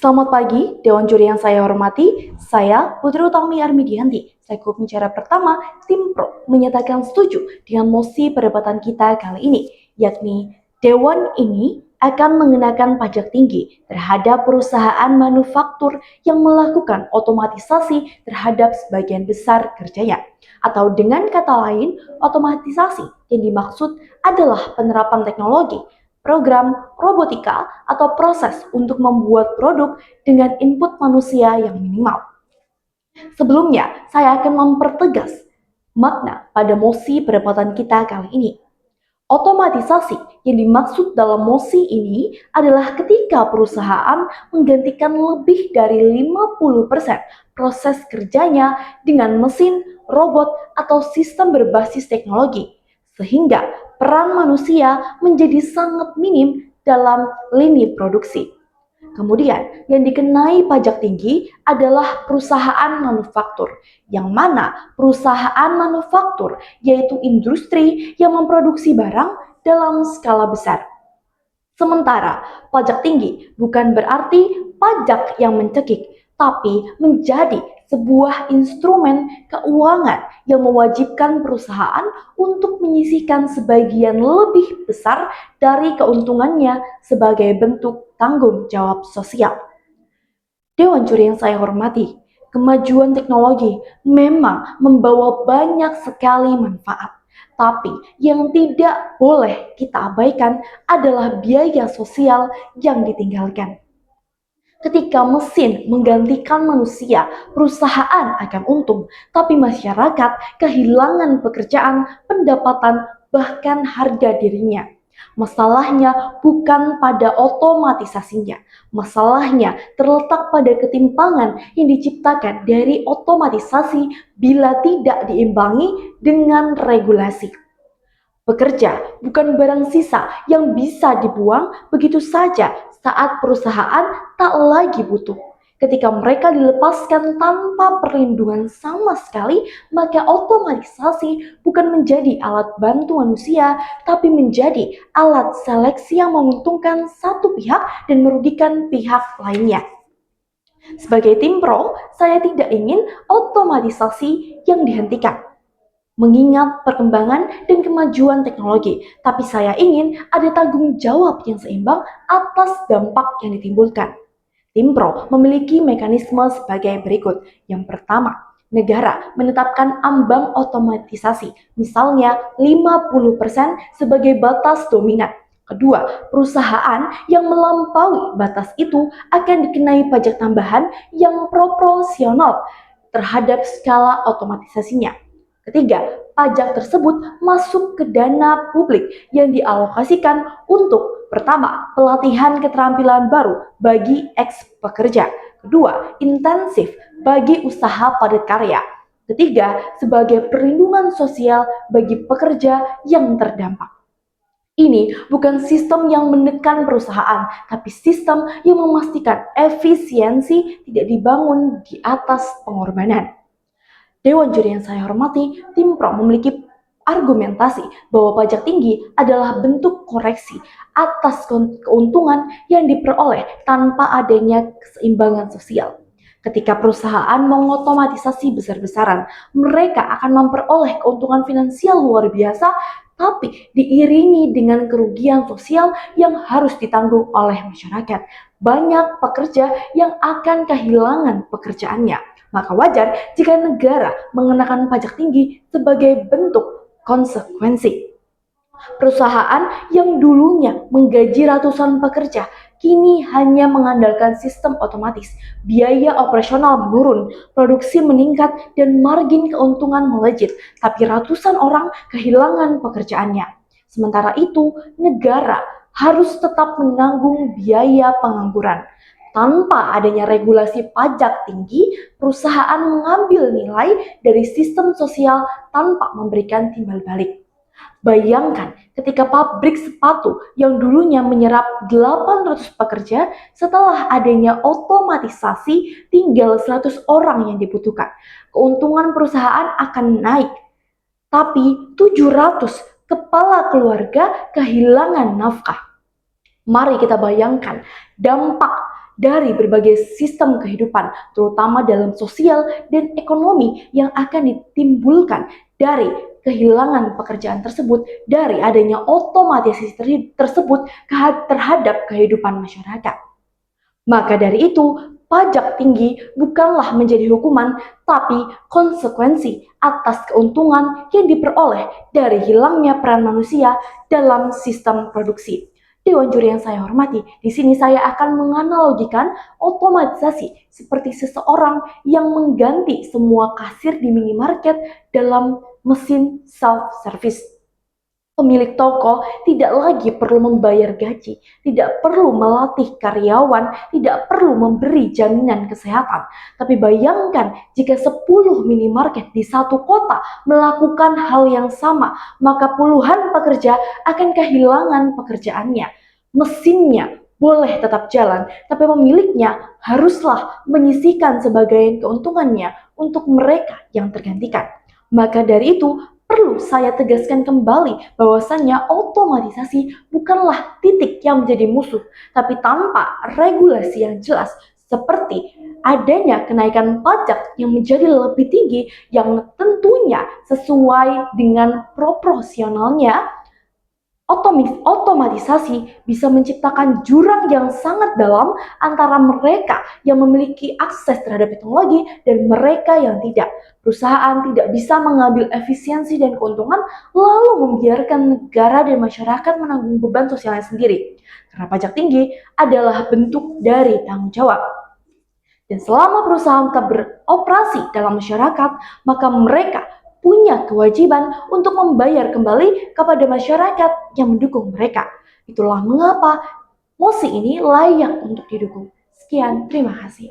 Selamat pagi, Dewan Juri yang saya hormati. Saya Putri Utami Armidianti, selaku pembicara pertama Tim Pro menyatakan setuju dengan mosi perdebatan kita kali ini, yakni Dewan ini akan mengenakan pajak tinggi terhadap perusahaan manufaktur yang melakukan otomatisasi terhadap sebagian besar kerjanya. Atau dengan kata lain, otomatisasi yang dimaksud adalah penerapan teknologi program robotika atau proses untuk membuat produk dengan input manusia yang minimal. Sebelumnya, saya akan mempertegas makna pada mosi perdebatan kita kali ini. Otomatisasi yang dimaksud dalam mosi ini adalah ketika perusahaan menggantikan lebih dari 50% proses kerjanya dengan mesin, robot, atau sistem berbasis teknologi, sehingga peran manusia menjadi sangat minim dalam lini produksi. Kemudian, yang dikenai pajak tinggi adalah perusahaan manufaktur, yang mana perusahaan manufaktur yaitu industri yang memproduksi barang dalam skala besar. Sementara, pajak tinggi bukan berarti pajak yang mencekik, tapi menjadi sebuah instrumen keuangan yang mewajibkan perusahaan untuk menyisihkan sebagian lebih besar dari keuntungannya sebagai bentuk tanggung jawab sosial. Dewan Juri yang saya hormati, kemajuan teknologi memang membawa banyak sekali manfaat. Tapi yang tidak boleh kita abaikan adalah biaya sosial yang ditinggalkan. Ketika mesin menggantikan manusia, perusahaan akan untung, tapi masyarakat kehilangan pekerjaan, pendapatan, bahkan harga dirinya. Masalahnya bukan pada otomatisasinya, masalahnya terletak pada ketimpangan yang diciptakan dari otomatisasi bila tidak diimbangi dengan regulasi. Pekerja bukan barang sisa yang bisa dibuang begitu saja saat perusahaan tak lagi butuh. Ketika mereka dilepaskan tanpa perlindungan sama sekali, maka otomatisasi bukan menjadi alat bantu manusia, tapi menjadi alat seleksi yang menguntungkan satu pihak dan merugikan pihak lainnya. Sebagai tim pro, saya tidak ingin otomatisasi yang dihentikan, mengingat perkembangan dan kemajuan teknologi, tapi saya ingin ada tanggung jawab yang seimbang atas dampak yang ditimbulkan. Tim Pro memiliki mekanisme sebagai berikut. Yang pertama, negara menetapkan ambang otomatisasi, misalnya 50% sebagai batas dominan. Kedua, perusahaan yang melampaui batas itu akan dikenai pajak tambahan yang proporsional terhadap skala otomatisasinya. Ketiga, pajak tersebut masuk ke dana publik yang dialokasikan untuk pertama, pelatihan keterampilan baru bagi ex-pekerja. Kedua, intensif bagi usaha padat karya. Ketiga, sebagai perlindungan sosial bagi pekerja yang terdampak. Ini bukan sistem yang menekan perusahaan, tapi sistem yang memastikan efisiensi tidak dibangun di atas pengorbanan. Dewan Juri yang saya hormati, Tim Pro memiliki argumentasi bahwa pajak tinggi adalah bentuk koreksi atas keuntungan yang diperoleh tanpa adanya keseimbangan sosial. Ketika perusahaan mengotomatisasi besar-besaran, mereka akan memperoleh keuntungan finansial luar biasa, tapi diiringi dengan kerugian sosial yang harus ditanggung oleh masyarakat. Banyak pekerja yang akan kehilangan pekerjaannya. Maka wajar jika negara mengenakan pajak tinggi sebagai bentuk konsekuensi. Perusahaan yang dulunya menggaji ratusan pekerja kini hanya mengandalkan sistem otomatis. Biaya operasional menurun, produksi meningkat, dan margin keuntungan melejit, tapi ratusan orang kehilangan pekerjaannya. Sementara itu, negara harus tetap menanggung biaya pengangguran. Tanpa adanya regulasi pajak tinggi, perusahaan mengambil nilai dari sistem sosial tanpa memberikan timbal balik. Bayangkan ketika pabrik sepatu yang dulunya menyerap 800 pekerja, setelah adanya otomatisasi tinggal 100 orang yang dibutuhkan. Keuntungan perusahaan akan naik, tapi 700 kepala keluarga kehilangan nafkah. Mari kita bayangkan dampak dari berbagai sistem kehidupan, terutama dalam sosial dan ekonomi yang akan ditimbulkan dari kehilangan pekerjaan tersebut, dari adanya otomatisasi tersebut terhadap kehidupan masyarakat. Maka dari itu, pajak tinggi bukanlah menjadi hukuman, tapi konsekuensi atas keuntungan yang diperoleh dari hilangnya peran manusia dalam sistem produksi. Dewan juri yang saya hormati, di sini saya akan menganalogikan otomatisasi seperti seseorang yang mengganti semua kasir di minimarket dalam mesin self-service. Pemilik toko tidak lagi perlu membayar gaji, tidak perlu melatih karyawan, tidak perlu memberi jaminan kesehatan. Tapi bayangkan jika 10 minimarket di satu kota melakukan hal yang sama, maka puluhan pekerja akan kehilangan pekerjaannya. Mesinnya boleh tetap jalan, tapi pemiliknya haruslah menyisihkan sebagian keuntungannya untuk mereka yang tergantikan. Maka dari itu, perlu saya tegaskan kembali bahwasannya otomatisasi bukanlah titik yang menjadi musuh, tapi tanpa regulasi yang jelas seperti adanya kenaikan pajak yang menjadi lebih tinggi yang tentunya sesuai dengan proporsionalnya. Otomatisasi bisa menciptakan jurang yang sangat dalam antara mereka yang memiliki akses terhadap teknologi dan mereka yang tidak. Perusahaan tidak bisa mengambil efisiensi dan keuntungan lalu membiarkan negara dan masyarakat menanggung beban sosialnya sendiri. Karena pajak tinggi adalah bentuk dari tanggung jawab. Dan selama perusahaan tetap beroperasi dalam masyarakat, maka mereka punya kewajiban untuk membayar kembali kepada masyarakat yang mendukung mereka. Itulah mengapa mosi ini layak untuk didukung. Sekian, terima kasih.